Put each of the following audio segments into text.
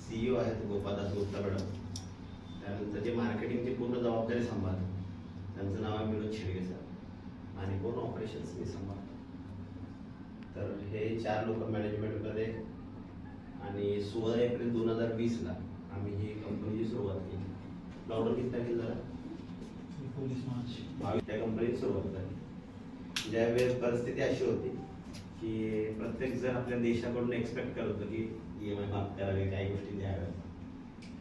CEO आहेत Gopaldas Gupta madam. त्यानंतर जे मार्केटिंगची पूर्ण जबाबदारी सांभाळतात त्यांचं नाव आहे विनोद शेळके सर आणि पूर्ण ऑपरेशन्स मी सांभाळतो. तर हे 4 लोक मॅनेजमेंटमध्ये आणि 16 एप्रिल 2020ला आम्ही ही कंपनीची सुरुवात केली. लॉकडाऊन किती तारखेला झाला? 19 मार्च. त्या कंपनीची सुरुवात झाली. ज्यावेळेस परिस्थिती अशी होती की प्रत्येक जण आपल्या देशाकडून एक्सपेक्ट करत होतं की EMI माफ करावे, काही गोष्टी द्याव्या.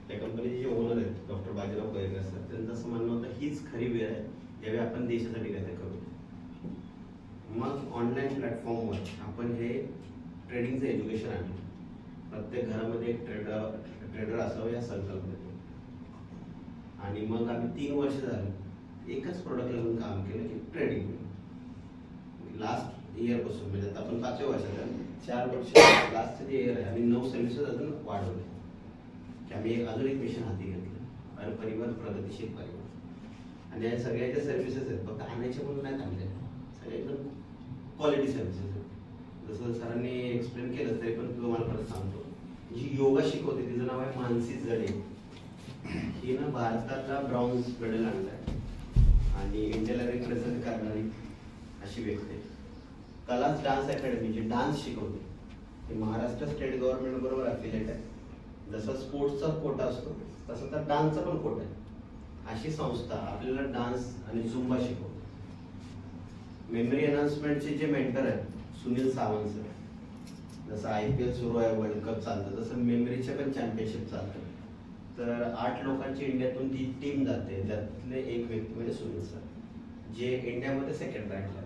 त्या कंपनीचे जे ओनर आहेत डॉक्टर बाजीराव कोयकर सर, त्यांचं असं म्हणणं होतं हीच खरी वेळ आहे ज्यावेळी आपण देशासाठी काहीतरी करू. मग ऑनलाईन प्लॅटफॉर्मवर आपण हे ट्रेडिंगचं एज्युकेशन आणलं. प्रत्येक घरामध्ये एक ट्रेडर असावं या संकल्पनेतून. आणि मग आम्ही 3 वर्ष झालं एकच प्रोडक्ट घेऊन काम केलं की ट्रेडिंग. लास्ट इयरपासून म्हणजे आता आपण 5व्या वर्षात 4 वर्ष लास्टचं जे इयर आहे आम्ही 9 सर्व्हिसेस अजून वाढवले की आम्ही अजून एक मिशन हाती घेतलं आणि परिवार प्रगतीशील परिवार. आणि या सगळ्या ज्या सर्व्हिसेस आहेत फक्त आणायचे म्हणून नाही थांबले, सगळे एकदम क्वालिटी सर्व्हिसेस आहेत. जसं सरांनी एक्सप्लेन केलं तरी पण तुम्हाला परत सांगतो. जी योगा शिकवते तिचं नाव आहे मानसी जडे. ही ना भारतातला ब्रॉन्झ मेडल आणलाय आणि इंडियाला रिप्रेझेंट करणारी अशी व्यक्ती आहे. कलास डान्स अकॅडमी जी डान्स शिकवते ती महाराष्ट्र स्टेट गव्हर्नमेंट बरोबर अफिलिएट आहे. जसं स्पोर्ट्सचा कोटा असतो तसं तर डान्सचा पण कोटा आहे. अशी संस्था आपल्याला डान्स आणि झुंबा शिकवते. मेमरी एनहान्समेंटचे जे मेंटर आहेत सुनील सावंत सर, जसं IPL सुरू आहे, वर्ल्ड कप चालतं, तसं मेमरीच्या पण चॅम्पियनशिप चालतं. तर 8 लोकांची इंडियातून ती टीम जाते, त्यातले एक व्यक्ती म्हणजे सुनील सर जे इंडियामध्ये 2nd रँकला आहे.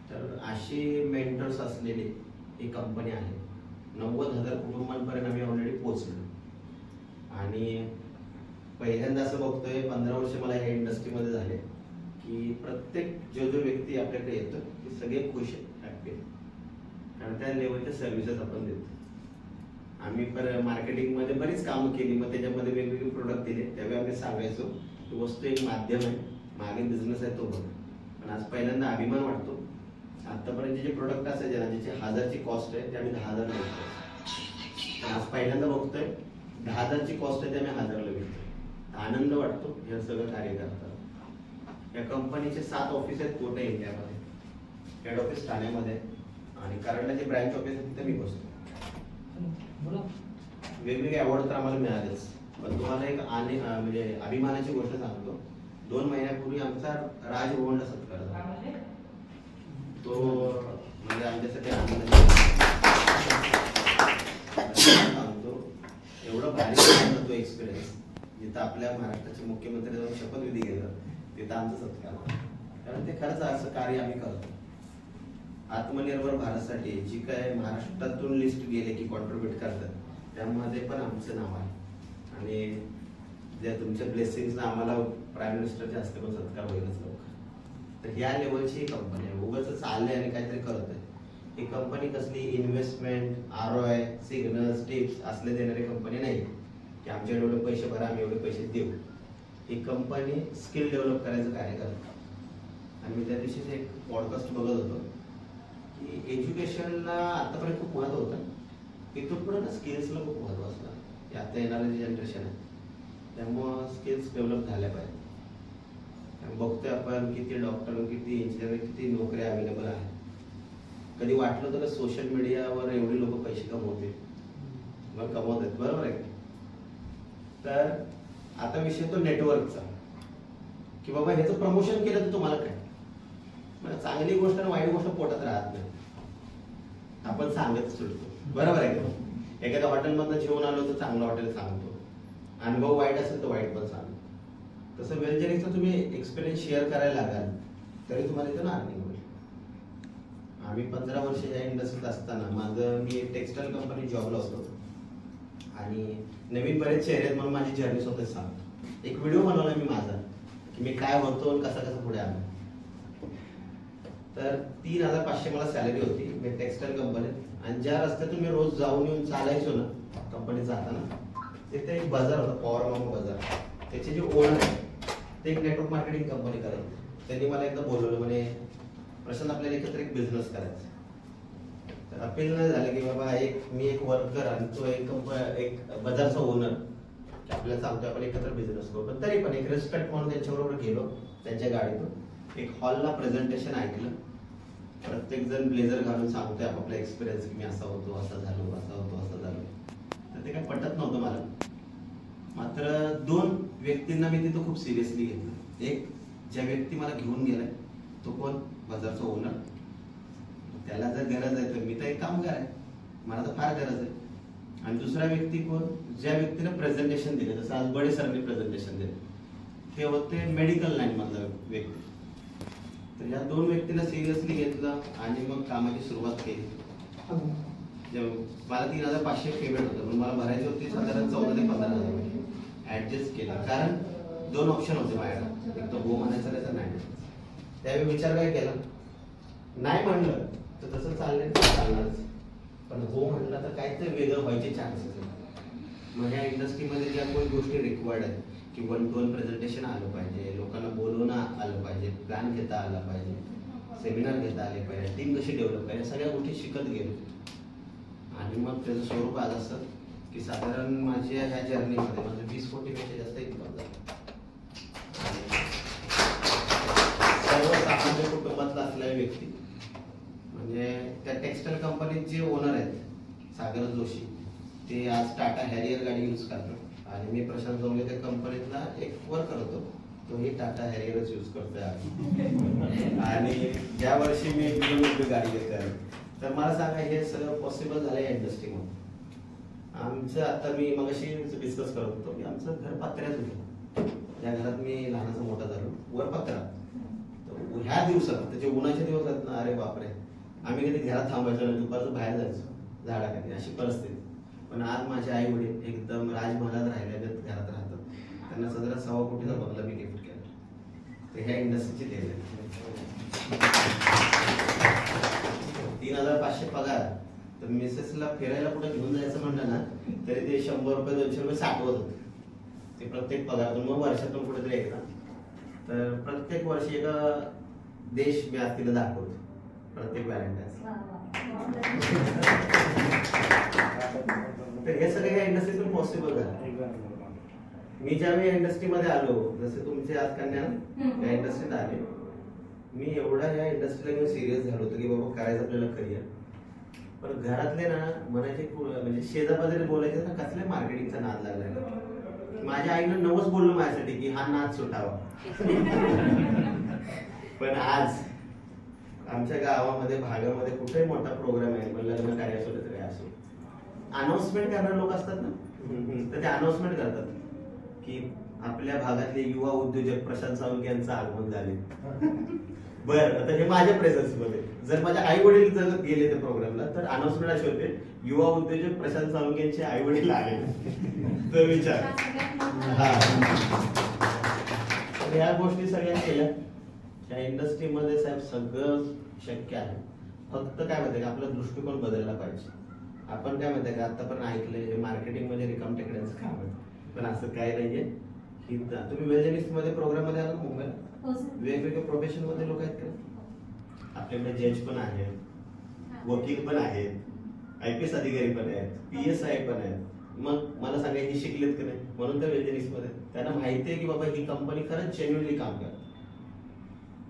तर अशी मेंटर्स असलेली ही कंपनी आहे. 90,000 कुटुंबांपर्यंत आम्ही ऑलरेडी पोहोचलो. आणि पहिल्यांदा असं बघतोय 15 वर्ष मला या इंडस्ट्रीमध्ये झाले की प्रत्येक जो व्यक्ती आपल्याकडे येतो ते सगळे खुश आहेत, हॅपी आहेत. कारण त्या लेवलच्या सर्व्हिसेस आपण देतो. आम्ही पर मार्केटिंगमध्ये बरीच कामं केली, मग त्याच्यामध्ये वेगवेगळे प्रोडक्ट दिले. त्यावेळी आम्ही सांगायचो की वस्तू एक माध्यम आहे, मागे बिझनेस आहे तो बघ. पण आज पहिल्यांदा अभिमान वाटतो. आतापर्यंत जे प्रोडक्ट असायचे ना ज्याची 1000ची कॉस्ट आहे ते आम्ही 10,000 विकतो. आज पहिल्यांदा बघतोय 10,000ची कॉस्ट आहे ते आम्ही 1000ला विकतो. आनंद वाटतो हे सगळं कार्य करतात. या कंपनीचे 7 ऑफिस आहेत पूर्ण इंडियामध्ये. हेड ऑफिस ठाण्यामध्ये आणि कराडला जे ब्रँच ऑफिस आहे तिथे मी बसतो. वेगवेगळे अवॉर्ड तर आम्हाला मिळालेच. पण तुम्हाला एक म्हणजे अभिमानाची गोष्ट सांगतो. 2 महिन्यापूर्वी आमचा राजभवनला सत्कार झाला. तो म्हणजे आमच्यासाठी आनंद सांगतो. एवढं भारी होता तो एक्सपिरियन्स. जिथं आपल्या महाराष्ट्राचे मुख्यमंत्री जाऊन शपथविधी घेतात तिथं आमचा सत्कार. कारण ते खरंच असं कार्य आम्ही करतो. आत्मनिर्भर भारतसाठी जी काय महाराष्ट्रातून लिस्ट गेले की कॉन्ट्रीब्युट करतात त्यामध्ये पण आमचं नाव आहे. आणि ज्या तुमच्या ब्लेसिंग्सना आम्हाला प्राईम मिनिस्टरच्या हस्ते पण सत्कार होईलच लवकर. तर ह्या लेवलची कंपनी आहे. उगाच चालले आणि काहीतरी करत आहे. ही कंपनी कसली इन्व्हेस्टमेंट, ROI, सिग्नल्स, टिप्स असले देणारी कंपनी नाही की आमच्याकडे एवढे पैसे भरा आम्ही एवढे पैसे देऊ. ही कंपनी स्किल डेव्हलप करायचं कार्य करते. आणि मी त्या दिवशीच एक पॉडकास्ट बघत होतो की एज्युकेशनला आतापर्यंत खूप महत्व होतं, इथून पुढे ना स्किल्सला खूप महत्व असणार. आता येणारं जे जनरेशन आहे त्यामुळं स्किल्स डेव्हलप झाल्या पाहिजे. बघतोय आपण किती डॉक्टर, किती इंजिनियर, किती नोकऱ्या अवेलेबल आहेत. कधी वाटलं होतं का सोशल मीडियावर एवढे लोक पैसे कमवतील? मग कमवत आहेत, बरोबर आहे. तर आता विषय तो नेटवर्कचा की बाबा ह्याचं प्रमोशन केलं तर तुम्हाला काय, म्हणजे चांगली गोष्ट आणि वाईट गोष्ट पोटात राहत नाही. आपण सांगत सुटतो, बरोबर आहे का. एखाद्या हॉटेलमधनं जेवण आलो तर चांगलं हॉटेल सांगतो, अनुभव वाईट असेल तर वाईट पण सांगतो. तसं वेलजरीचा तुम्ही एक्सपिरियन्स शेअर करायला लागाल तरी तुम्हाला इथं अर्निंग होईल. आम्ही 15 वर्ष या इंडस्ट्रीत असताना मी एक टेक्सटाईल कंपनी जॉबला होतो आणि नवीन बरेच चेहरे आहेत म्हणून माझी जर्नी स्वतःच सांगतो. एक व्हिडिओ बनवला मी माझा की मी काय होतो आणि कसं पुढे आलो. तर 3,500 मला सॅलरी होती. मी टेक्सटाईल कंपनीत आणि ज्या रस्त्यातून मी रोज जाऊन येऊन चालायचो ना कंपनीत जाताना तिथे एक बाजार होता, पॉवर मामा बाजार. त्याचे जे ओनर आहे ते एक नेटवर्क मार्केटिंग कंपनी करत. त्यांनी मला एकदा बोलवलं, म्हणे प्रशांत आपल्याला एकत्र एक बिझनेस करायचा. तर अपील नाही झालं की बाबा मी एक वर्कर आणि तो एक बाजारचा ओनर, आपल्याला सांगतोय आपण एकत्र बिझनेस करू, पण तरी पण एक रिस्पेक्ट म्हणून त्यांच्याबरोबर गेलो त्यांच्या गाडीतून. एक हॉलला प्रेझेंटेशन ऐकलं. प्रत्येक जण ब्लेझर घालून सांगतोय आपला एक्सपिरियन्स की मी असा होतो, असा झालो, असा होतो, असं झालो. तर ते काय पटत नव्हतं मला. मात्र 2 व्यक्तींना मी तिथं खूप सिरियसली घेतलं. एक ज्या व्यक्ती मला घेऊन गेलाय तो कोण, बाजारचा ओनर. त्याला जर गरज आहे तर मी तर एक कामगार आहे, मला तर फार गरज आहे. आणि दुसरा व्यक्ती कोण, ज्या व्यक्तीने प्रेझेंटेशन दिलं, जसं आज बडे सरांनी प्रेझेंटेशन दिलं, ते होते मेडिकल लाईन मधला व्यक्ती. तर या 2 व्यक्तीला सिरियसली घेतलं आणि मग कामाची सुरुवात केली. मला 3,500 पेमेंट होतं, पण मला भरायची होती साधारण 14 ते 15,000 ऍडजस्ट केलं. कारण 2 ऑप्शन होते माझ्याकडे, एक तर हो म्हणायचं नाही तर नाही. त्यावेळी विचार काय केला, नाही म्हणलं तर तसं चालणारच, पण हो म्हणलं तर काहीतरी वेगळं व्हायचे चान्सेस आहेत. मग या इंडस्ट्रीमध्ये ज्या काही गोष्टी रिक्वायर्ड आहेत की 1-to-1 प्रेझेंटेशन आलं पाहिजे, लोकांना बोलवणं आलं पाहिजे, प्लॅन घेता आला पाहिजे, सेमिनार घेता आले पाहिजे, टीम कशी डेव्हलप पाहिजे, सगळ्या गोष्टी शिकत गेलो. आणि मग त्याचं स्वरूप आज असं की साधारण माझ्या ह्या जर्नीमध्ये माझं 20 कोटीपेक्षा जास्त इन्कम झालं. सर्वसामान्य कुटुंबातला असलेला व्यक्ती, म्हणजे त्या टेक्सटाईल कंपनीत जे ओनर आहेत सागर जोशी, ते आज टाटा हॅरियर गाडी यूज करतात. आणि मी प्रशांत जोंगे त्या कंपनीतला एक वर्कर होतो, तोही टाटा हॅरियरच यूज करतोय. आणि ज्या वर्षी मी BMW गाडी घेतोय, तर मला सांगा हे सगळं पॉसिबल झालं या इंडस्ट्रीमध्ये. आमचं आता मी मगाशी डिस्कस करत होतो की आमचं घर पत्र्यात होतं, ज्या घरात मी लहानाचा मोठा झालो, वर पत्रा. ह्या दिवसात त्याचे उन्हाचे दिवस आहेत ना, अरे बापरे, आम्ही कधी घरात थांबायचो नाही, दुपारचं बाहेर जायचो झाडाखाली, अशी परिस्थिती. पण आज माझे आई वडील एकदम राजमहालात राहिलेले घरात राहतात. त्यांना साधारण 1.25 कोटीचा बंगला मी गिफ्ट केला. तर ह्या इंडस्ट्रीची देण आहे. 3,500 पगार. तर मिसेसला फिरायला कुठे घेऊन जायचं म्हणलं ना तरी ते 100 रुपये 200 रुपये साठवत होते ते प्रत्येक पगारातून. मग वर्षातून कुठेतरी एकदा. तर प्रत्येक वर्षी एका देश मी आज तिला दाखवतो प्रत्येक व्हॅलेंटाईन्स. तर हे सगळं या इंडस्ट्रीतून पॉसिबल झालं. मी ज्यावेळी या इंडस्ट्रीमध्ये आलो, जसे तुमचे आज कन्या या इंडस्ट्रीत आले, मी एवढा या इंडस्ट्रीला घेऊन सिरियस झालो होतो की बाबा करायचं आपल्याला करिअर. पण घरातले ना म्हणायचे, म्हणजे शेजापाजारी बोलायचे ना, कसल्या मार्केटिंगचा नाद लागलाय. माझ्या आईनं नवस बोललं माझ्यासाठी की हा नाद सुटावा. पण आज आमच्या गावामध्ये भागामध्ये कुठेही मोठा प्रोग्राम आहे, पण लग्न कार्य असो तर काय असो, अनाउन्समेंट करणारे लोक असतात ना, तर ते अनाउन्समेंट करतात की आपल्या भागातले युवा उद्योजक प्रशांत सावंत यांचं आगमन झाले. बरं, आता हे माझ्या प्रेझेन्स मध्ये जर माझ्या आई वडील जर गेले त्या प्रोग्रामला तर अनाउन्समेंट अशी होते, युवा उद्योजक प्रशांत सावंत यांचे आई वडील आले. तर विचार, हा, या गोष्टी सगळ्या केल्या. या इंडस्ट्रीमध्ये साहेब सगळं शक्य आहे. फक्त काय माहितीये का, आपला दृष्टिकोन बदलला पाहिजे. आपण काय माहितीये का आतापर्यंत ऐकलंय मार्केटिंग मध्ये रिकाम टेकड्यांचं काम आहे, पण असं काय नाहीये. की तुम्ही वेलनेस मध्ये प्रोग्राम मध्ये आला मुंबईला, वेगवेगळ्या प्रोफेशन मध्ये लोक आहेत का. आपल्याकडे जज पण आहेत, वकील पण आहेत, IPS अधिकारी पण आहेत, PSI पण आहेत. मग मला सांगा हे शिकलेत की नाही. म्हणून तर वेलनेस मध्ये त्यांना माहिती आहे की बाबा ही कंपनी खरंच जेन्युइनली काम करते.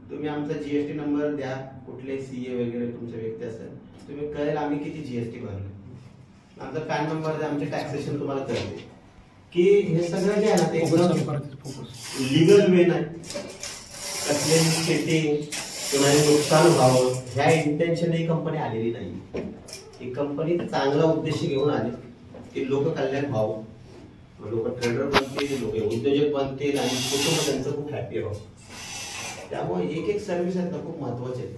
तुम्ही आमचा GST नंबर द्या, कुठले CA वगैरे तुमचे व्यक्ती असेल, तुम्ही कळेल आम्ही किती GST भरले. आमचा पॅन नंबर द्या, आमचे टॅक्सेशन तुम्हाला कळते की हे सगळं जे आहे ना ते लिगल वे नाही. कसलेही चीटिंग किंवा नुकसान व्हावं ह्या इंटेन्शन ही कंपनी आलेली नाही. ही कंपनी चांगला उद्देश घेऊन आली की लोक कल्याण व्हावं, लोक ट्रेडर बनतील, लोक उद्योजक बनतील आणि कुटुंब त्यांचं खूप हॅपी व्हावं. त्यामुळे एक एक सर्व्हिस आहेत ना खूप महत्वाचे आहेत.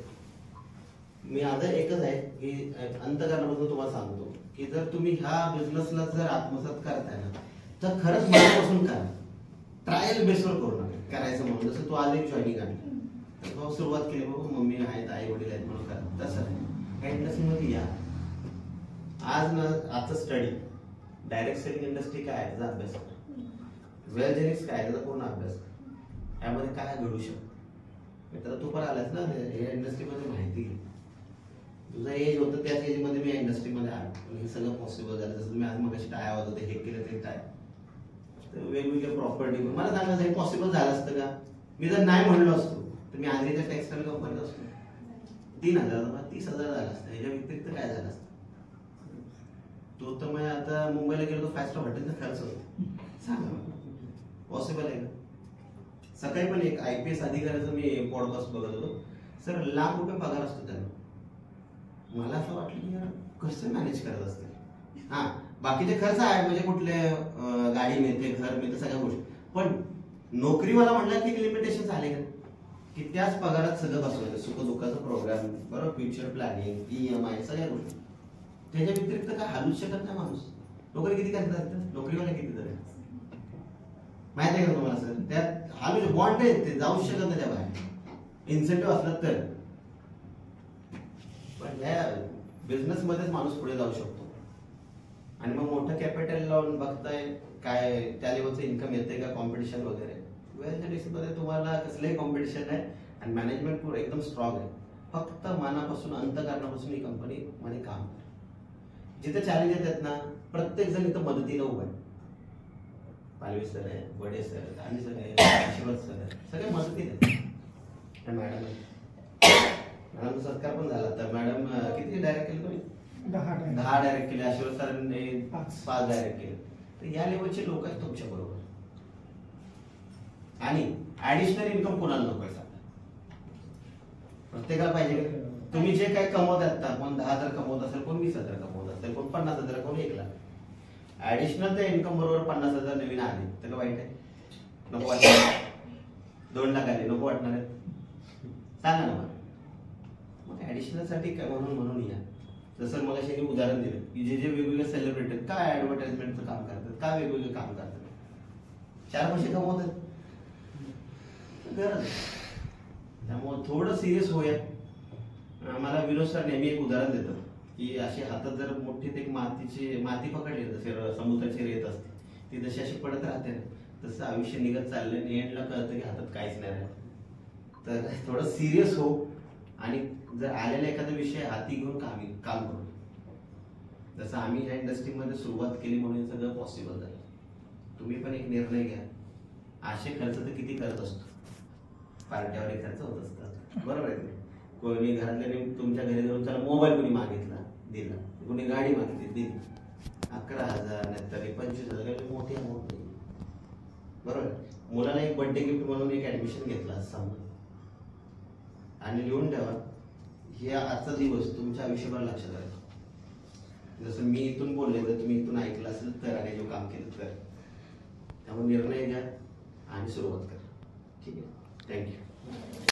मी आता एकच आहे की अंतकरणापासून तुम्हाला सांगतो की जर तुम्ही ह्या बिझनेसला जर आत्मसात करताय ना तर खरंच मनापासून करा. ट्रायल बेसवर करू नका करायचं म्हणून. जसं तू आज एक जॉईनिंग आली, सुरुवात केली बाबा मम्मी आहेत, आई वडील आहेत म्हणून करा, तसं नाही. ह्या इंडस्ट्रीमध्ये या. आज ना आजचा स्टडी डायरेक्ट सेलिंग इंडस्ट्री काय आहे त्याचा अभ्यास करा. वेलजेनिक्स काय त्याचा पूर्ण अभ्यास करा. यामध्ये काय घडू शकतं मित्र, तू पण आलास ना या इंडस्ट्रीमध्ये माहिती घे. तुझं एज होतं त्याच एजमध्ये मी इंडस्ट्रीमध्ये आलो, पण हे सगळं पॉसिबल झालं. जसं तुम्ही आज मगाशी टाळ्या वाजवते, हे केलं ते काय, तर वेगवेगळ्या प्रॉपर्टी. मला सांगा, हे पॉसिबल झालं असतं का? मी जर नाही म्हणलो असतो तर मी आजच्या टेक्सटाईल कंपनीत असतो. 3,000 30,000 झालं असतं. ह्याच्या व्यतिरिक्त काय झालं असतं? तो तर मग आता मुंबईला गेलो तर 5 स्टार हॉटेलचा खर्च होतो. सांगा पॉसिबल आहे का? सकाळी पण एक IPS अधिकाऱ्याचं मी पॉडकास्ट बघत होतो. सर, ₹1,00,000 पगार असतो त्यांना. मला असं वाटलं की यार कसं मॅनेज करत असते. हा, बाकीचे खर्च आहे म्हणजे कुठले गाडी मिळते, घर मिळते, सगळ्या गोष्टी. पण नोकरीवाला म्हटलं की एक लिमिटेशन आले का, की त्याच पगारात सगळं बसवायचं, सुखदुःखाचा प्रोग्राम, बरोबर, फ्युचर प्लॅनिंग, EMI, सगळ्या गोष्टी. त्याच्या व्यतिरिक्त काय हलूच शकत नाही माणूस. नोकरी किती करतात, नोकरीवाला किती करतात माहिती आहे का तुम्हाला? सर, त्यात हलू बॉन्ड आहेत, ते जाऊ शकत नाही त्या बाहेर, इन्सेंटिव्ह असलं तर. पण ह्या बिझनेस मध्येच माणूस पुढे जाऊ शकतो. आणि मग मोठं कॅपिटल लावून बघताय काय त्या लेवलचं इन्कम येते का, कॉम्पिटिशन वगैरे. वेल्थ मध्ये तुम्हाला कसलंही कॉम्पिटिशन आहे आणि मॅनेजमेंट पूर्ण एकदम स्ट्रॉंग आहे. फक्त मनापासून, अंतःकरणापासून ही कंपनी मध्ये काम करा. जिथे चॅलेंज येतात ना, प्रत्येक जण इथं मदतीला उभा आहे. पालवी सर आहे, वडे सर, दांडी सर आहे, आशीर्वाद सर आहे, सगळे मदतीला. मॅडम सत्कार पण झाला. तर मॅडम किती डायरेक्ट केले तुम्ही? 10 डायरेक्ट केले. आशीर्वाद सरांनी 5 डायरेक्ट केले. तर या लेवलचे लोक आहेत तुमच्या बरोबर. आणि ऍडिशनल इन्कम कोणाला नको आहे? प्रत्येकाला पाहिजे. तुम्ही जे काही कमवत आता, कोण 10,000 कमवत असेल, कोण 20,000 कमवत असेल, कोण 50,000, कोण 1,00,000. ऍडिशनल त्या इन्कम बरोबर 50,000 नवीन आले तर वाईट आहे? नको वाटणार? 2 लाख आले, नको वाटणार आहे? सांगा ना मला. मग ऍडिशनल साठी काय म्हणून या. जसं मग त्यांनी उदाहरण दिलं की जे वेगवेगळे सेलिब्रिटी काय ऍडव्हर्टाइजमेंटचं काम करतात, काय वेगवेगळे काम करतात, 4 पैसे कमवतात, गरज. त्यामुळे थोडं सिरियस होऊया. मला विनोद सर नेहमी एक उदाहरण देतात की अशी हातात जर मोठीत एक माती पकडली, जसे समुद्राची रेत असते, ती जशी अशी पडत राहते ना, तसं आयुष्य निघत चाललंय. एंडला कळतं की हातात काहीच नाही राहत. तर थोडं सिरियस हो आणि जर आलेला एखादा विषय हाती घेऊन काम करू. जसं आम्ही ह्या इंडस्ट्रीमध्ये सुरुवात केली म्हणून सगळं पॉसिबल झालं. तुम्ही पण एक निर्णय घ्या. असे खर्च तर किती करत असतो, पार्ट्यावर खर्च होत असतात, बरोबर आहे? कोणी घरातल्याने तुमच्या घरी जाऊन चला मोबाईल कोणी मागितला, दिला. कोणी गाडी मागितली, दिली. 11,000 नाही 25,000 मोठी अमाऊंट नाही, बरोबर. मुलाला एक बर्थडे गिफ्ट म्हणून एक ऍडमिशन घेतला असं आणि लिहून ठेवा, हे आजचा दिवस तुमच्या आयुष्यभर लक्षात राहील. जसं मी इथून बोलले, जर तुम्ही इथून ऐकलं असेल तर आणि जो काम केलं तर. त्यामुळे निर्णय घ्या आणि सुरुवात करा. ठीक आहे, थँक्यू.